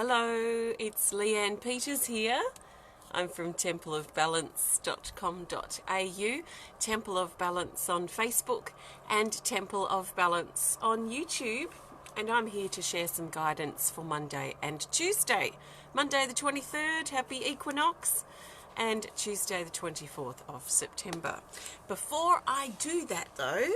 Hello, it's Leanne Peters here. I'm from templeofbalance.com.au, Temple of Balance on Facebook and Temple of Balance on YouTube. And I'm here to share some guidance for Monday and Tuesday. Monday the 23rd, happy equinox, and Tuesday the 24th of September. Before I do that though,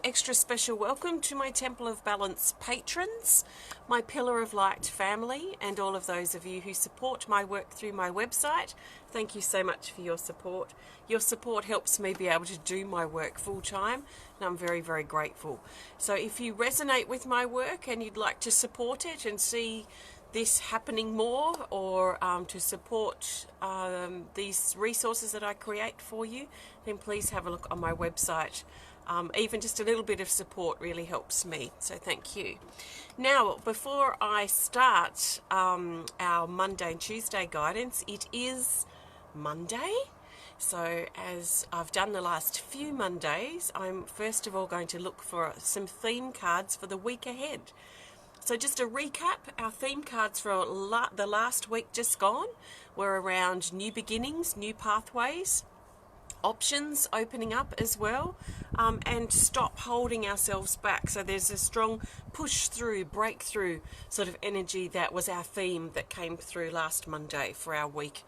extra special welcome to my Temple of Balance patrons, my Pillar of Light family, and all of those of you who support my work through my website. Thank you so much for your support. Your support helps me be able to do my work full time, and I'm very, very grateful. So if you resonate with my work and you'd like to support it and see this happening more, or to support these resources that I create for you, then please have a look on my website. Even just a little bit of support really helps me, so thank you. Now, before I start our Monday and Tuesday guidance, it is Monday. So as I've done the last few Mondays, I'm first of all going to look for some theme cards for the week ahead. So just a recap, our theme cards for the last week just gone were around new beginnings, new pathways, options opening up as well, and stop holding ourselves back. So there's a strong push through, breakthrough sort of energy that was our theme that came through last Monday for our week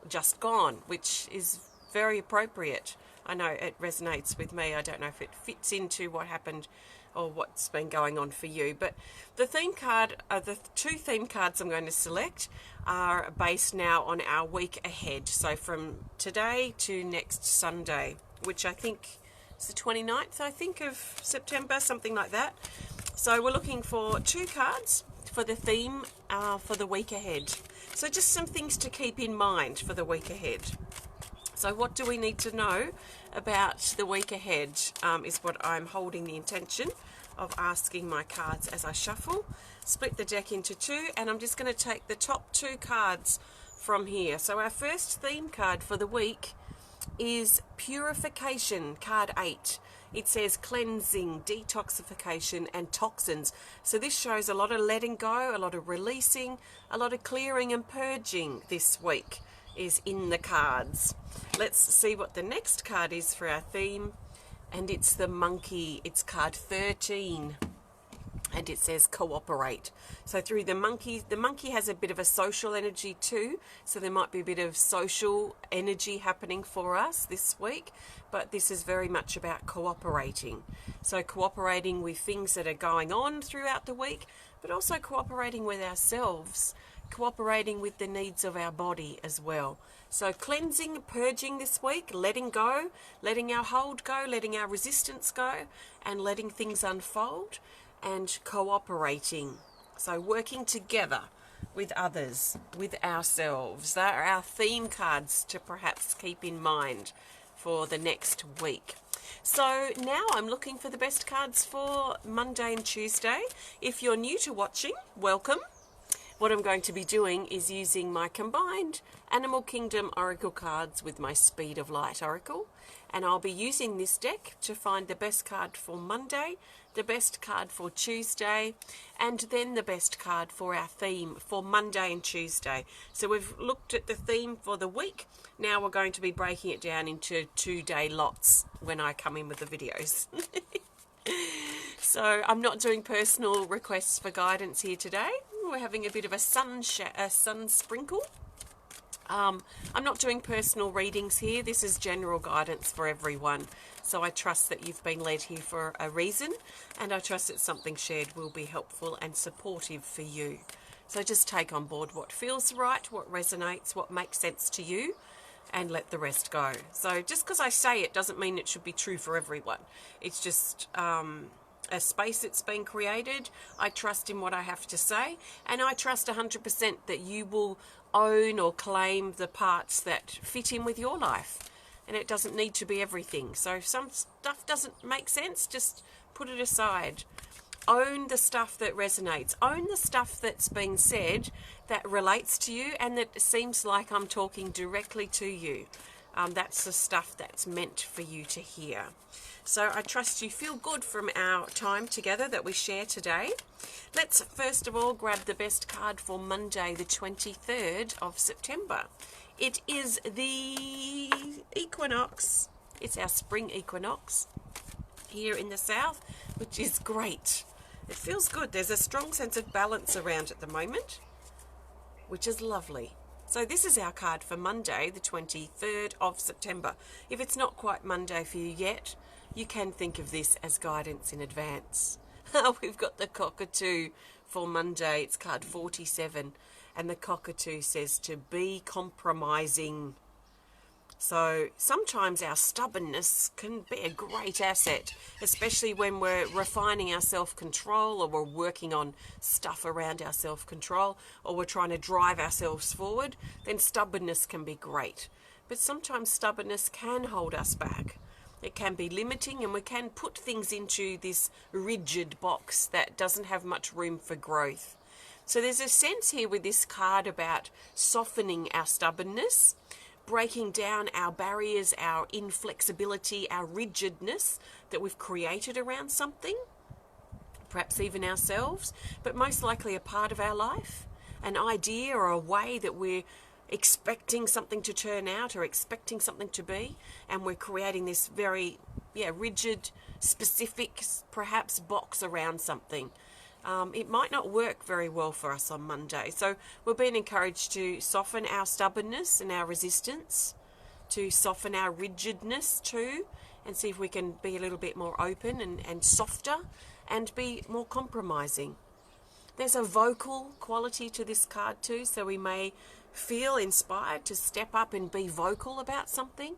just gone, which is very appropriate. I know it resonates with me. I don't know if it fits into what happened or what's been going on for you, but the theme card, the two theme cards I'm going to select are based now on our week ahead. So from today to next Sunday, which I think is the 29th, I think, of September, something like that. So we're looking for two cards for the theme for the week ahead. So just some things to keep in mind for the week ahead. So what do we need to know about the week ahead is what I'm holding the intention of asking my cards as I shuffle. Split the deck into two, and I'm just going to take the top two cards from here. So our first theme card for the week is Purification, card 8. It says cleansing, detoxification, and toxins. So this shows a lot of letting go, a lot of releasing, a lot of clearing and purging this week is in the cards. Let's see what the next card is for our theme, and it's the monkey. It's card 13, and it says cooperate. So through the monkey has a bit of a social energy too, so there might be a bit of social energy happening for us this week, but this is very much about cooperating. So cooperating with things that are going on throughout the week, but also cooperating with ourselves, cooperating with the needs of our body as well. So cleansing, purging this week, letting go, letting our hold go, letting our resistance go, and letting things unfold, and cooperating. So working together with others, with ourselves. They are our theme cards to perhaps keep in mind for the next week. So now I'm looking for the best cards for Monday and Tuesday. If you're new to watching, welcome. What I'm going to be doing is using my combined Animal Kingdom Oracle cards with my Speed of Light Oracle, and I'll be using this deck to find the best card for Monday, the best card for Tuesday, and then the best card for our theme for Monday and Tuesday. So we've looked at the theme for the week. Now we're going to be breaking it down into 2-day lots when I come in with the videos. So I'm not doing personal requests for guidance here today. We're having a bit of a sun sprinkle. I'm not doing personal readings here. This is general guidance for everyone. So I trust that you've been led here for a reason, and I trust that something shared will be helpful and supportive for you. So just take on board what feels right, what resonates, what makes sense to you, and let the rest go. So just because I say it doesn't mean it should be true for everyone. It's just a space that's been created. I trust in what I have to say, and I trust 100% that you will own or claim the parts that fit in with your life, and it doesn't need to be everything. So if some stuff doesn't make sense, just put it aside. Own the stuff that resonates. Own the stuff that's been said that relates to you and that seems like I'm talking directly to you. That's the stuff that's meant for you to hear. So I trust you feel good from our time together that we share today. Let's first of all grab the best card for Monday, the 23rd of September. It is the equinox. It's our spring equinox here in the south, which is great. It feels good. There's a strong sense of balance around at the moment, which is lovely. So this is our card for Monday, the 23rd of September. If it's not quite Monday for you yet, you can think of this as guidance in advance. We've got the cockatoo for Monday. It's card 47. And the cockatoo says to be compromising. So sometimes our stubbornness can be a great asset, especially when we're refining our self-control, or we're working on stuff around our self-control, or we're trying to drive ourselves forward. Then stubbornness can be great. But sometimes stubbornness can hold us back. It can be limiting, and we can put things into this rigid box that doesn't have much room for growth. So there's a sense here with this card about softening our stubbornness, breaking down our barriers, our inflexibility, our rigidness that we've created around something, perhaps even ourselves, but most likely a part of our life, an idea or a way that we're expecting something to turn out or expecting something to be, and we're creating this very rigid, specific, perhaps box around something. It might not work very well for us on Monday. So we're being encouraged to soften our stubbornness and our resistance, to soften our rigidness too, and see if we can be a little bit more open and softer and be more compromising. There's a vocal quality to this card too, so we may feel inspired to step up and be vocal about something.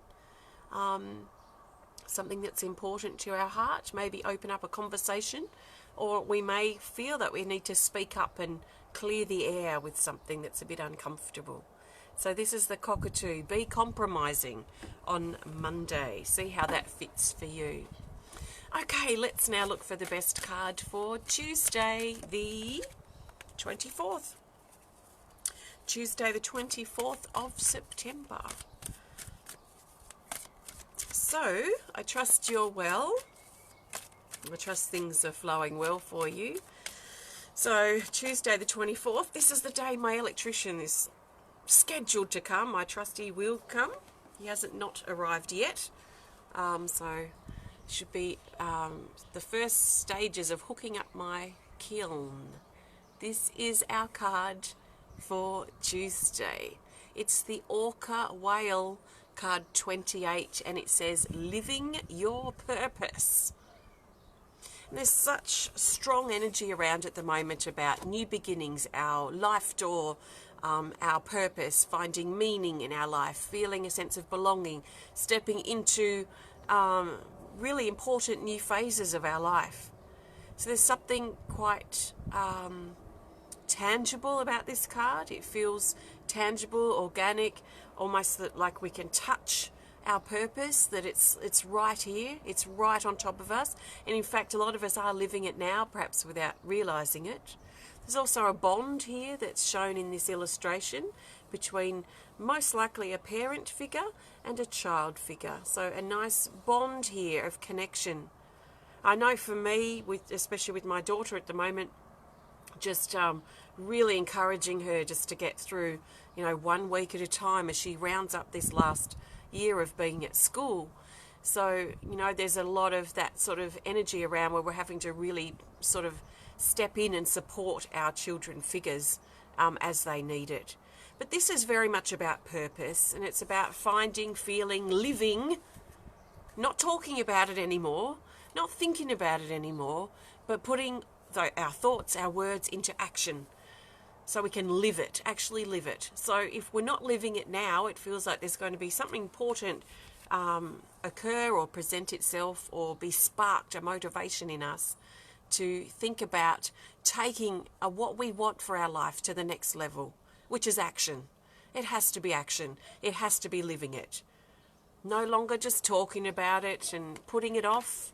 Something that's important to our heart, maybe open up a conversation. Or we may feel that we need to speak up and clear the air with something that's a bit uncomfortable. So this is the cockatoo. Be compromising on Monday. See how that fits for you. Okay, let's now look for the best card for Tuesday, the 24th. Tuesday, the 24th of September. So, I trust you're well. I trust things are flowing well for you. So Tuesday the 24th, this is the day my electrician is scheduled to come. I trust he will come. He hasn't not arrived yet. So should be the first stages of hooking up my kiln. This is our card for Tuesday. It's the Orca Whale card 28, and it says living your purpose. There's such strong energy around at the moment about new beginnings, our life door, our purpose, finding meaning in our life, feeling a sense of belonging, stepping into really important new phases of our life. So there's something quite tangible about this card. It feels tangible, organic, almost like we can touch our purpose, that it's right here, it's right on top of us, and in fact a lot of us are living it now, perhaps without realizing it. There's also a bond here that's shown in this illustration between most likely a parent figure and a child figure, so a nice bond here of connection. I know for me, especially with my daughter at the moment, just really encouraging her just to get through 1 week at a time as she rounds up this last year of being at school. So there's a lot of that sort of energy around where we're having to really sort of step in and support our children figures as they need it. But this is very much about purpose, and it's about finding, feeling, living, not talking about it anymore, not thinking about it anymore, but putting our thoughts, our words into action, so we can live it, actually live it. So if we're not living it now, it feels like there's going to be something important occur or present itself or be sparked, a motivation in us to think about taking what we want for our life to the next level, which is action. It has to be action. It has to be living it. No longer just talking about it and putting it off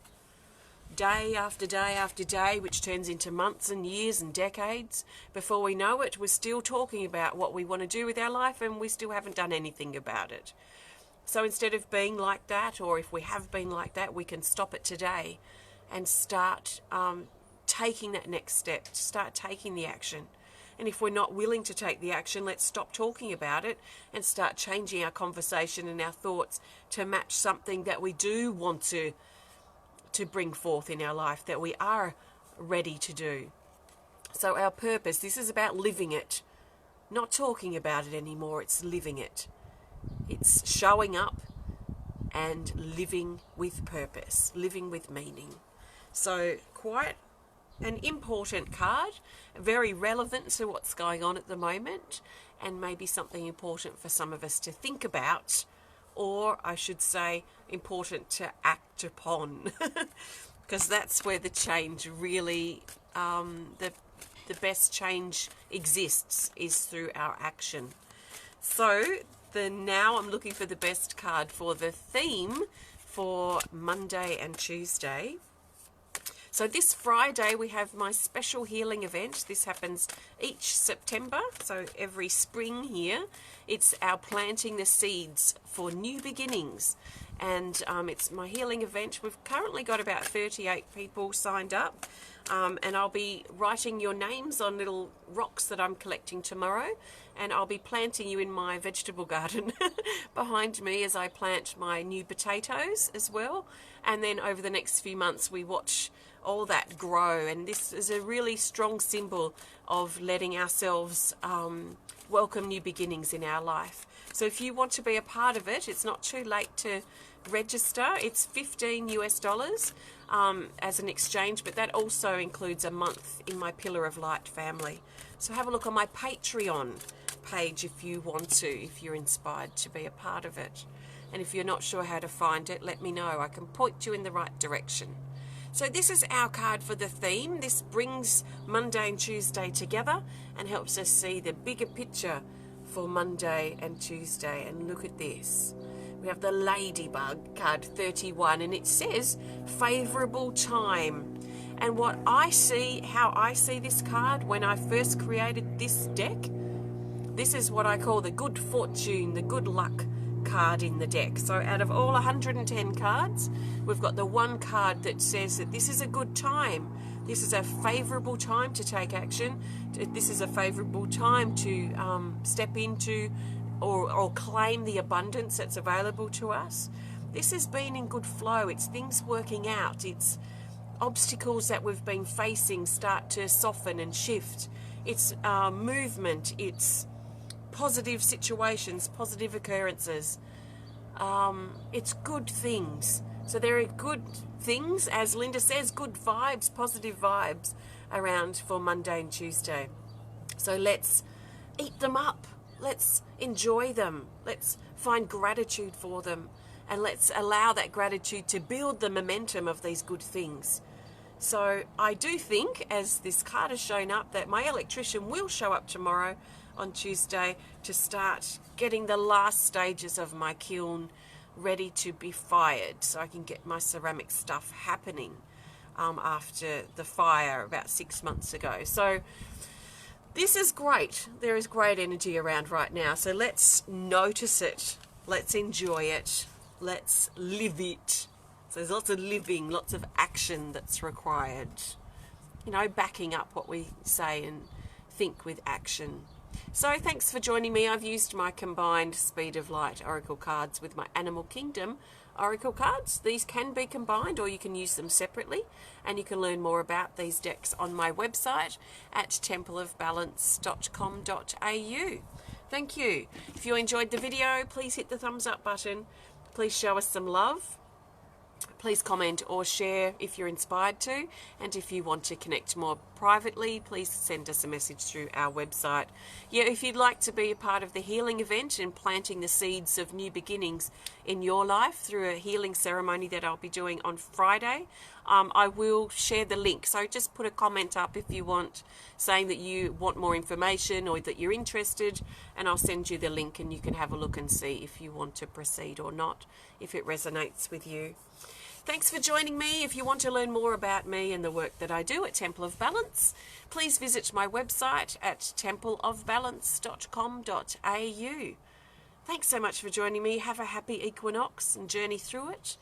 day after day after day, which turns into months and years and decades. Before we know it, we're still talking about what we want to do with our life, and we still haven't done anything about it. So instead of being like that, or if we have been like that, we can stop it today and start taking that next step, start taking the action. And if we're not willing to take the action, let's stop talking about it and start changing our conversation and our thoughts to match something that we do want to bring forth in our life, that we are ready to do. So our purpose, this is about living it, not talking about it anymore, it's living it. It's showing up and living with purpose, living with meaning. So quite an important card, very relevant to what's going on at the moment, and maybe something important for some of us to think about, or I should say important to act upon, because that's where the change really, the best change exists is through our action. So now I'm looking for the best card for the theme for Monday and Tuesday. So this Friday we have my special healing event. This happens each September, so every spring here. It's our planting the seeds for new beginnings. And it's my healing event. We've currently got about 38 people signed up. And I'll be writing your names on little rocks that I'm collecting tomorrow. And I'll be planting you in my vegetable garden behind me as I plant my new potatoes as well. And then over the next few months we watch all that grow, and this is a really strong symbol of letting ourselves welcome new beginnings in our life. So if you want to be a part of it, it's not too late to register. It's $15 US as an exchange, but that also includes a month in my Pillar of Light family. So have a look on my Patreon page if you want to, if you're inspired to be a part of it. And if you're not sure how to find it, let me know. I can point you in the right direction. So this is our card for the theme. This brings Monday and Tuesday together and helps us see the bigger picture for Monday and Tuesday. And look at this. We have the Ladybug, card 31, and it says favourable time. And what I see, how I see this card when I first created this deck, this is what I call the good fortune, the good luck card in the deck. So out of all 110 cards, we've got the one card that says that this is a good time. This is a favourable time to take action. This is a favourable time to step into or claim the abundance that's available to us. This has been in good flow. It's things working out. It's obstacles that we've been facing start to soften and shift. It's movement. It's positive situations, positive occurrences. It's good things. So there are good things, as Linda says, good vibes, positive vibes around for Monday and Tuesday. So let's eat them up. Let's enjoy them. Let's find gratitude for them. And let's allow that gratitude to build the momentum of these good things. So I do think, as this card has shown up, that my electrician will show up tomorrow on Tuesday to start getting the last stages of my kiln ready to be fired, so I can get my ceramic stuff happening after the fire about 6 months ago. So this is great. There is great energy around right now. So let's notice it. Let's enjoy it. Let's live it. So there's lots of living, lots of action that's required. You know, backing up what we say and think with action. So thanks for joining me. I've used my combined Speed of Light Oracle cards with my Animal Kingdom Oracle cards. These can be combined or you can use them separately, and you can learn more about these decks on my website at templeofbalance.com.au. Thank you. If you enjoyed the video, please hit the thumbs up button. Please show us some love. Please comment or share if you're inspired to, and if you want to connect more privately, please send us a message through our website. Yeah, if you'd like to be a part of the healing event and planting the seeds of new beginnings in your life through a healing ceremony that I'll be doing on Friday, I will share the link. So just put a comment up if you want, saying that you want more information or that you're interested, and I'll send you the link and you can have a look and see if you want to proceed or not, if it resonates with you. Thanks for joining me. If you want to learn more about me and the work that I do at Temple of Balance, please visit my website at templeofbalance.com.au. Thanks so much for joining me. Have a happy equinox and journey through it.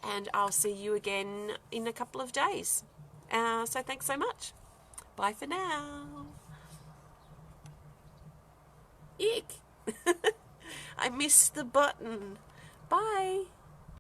And I'll see you again in a couple of days. So thanks so much. Bye for now. Ick. I missed the button. Bye.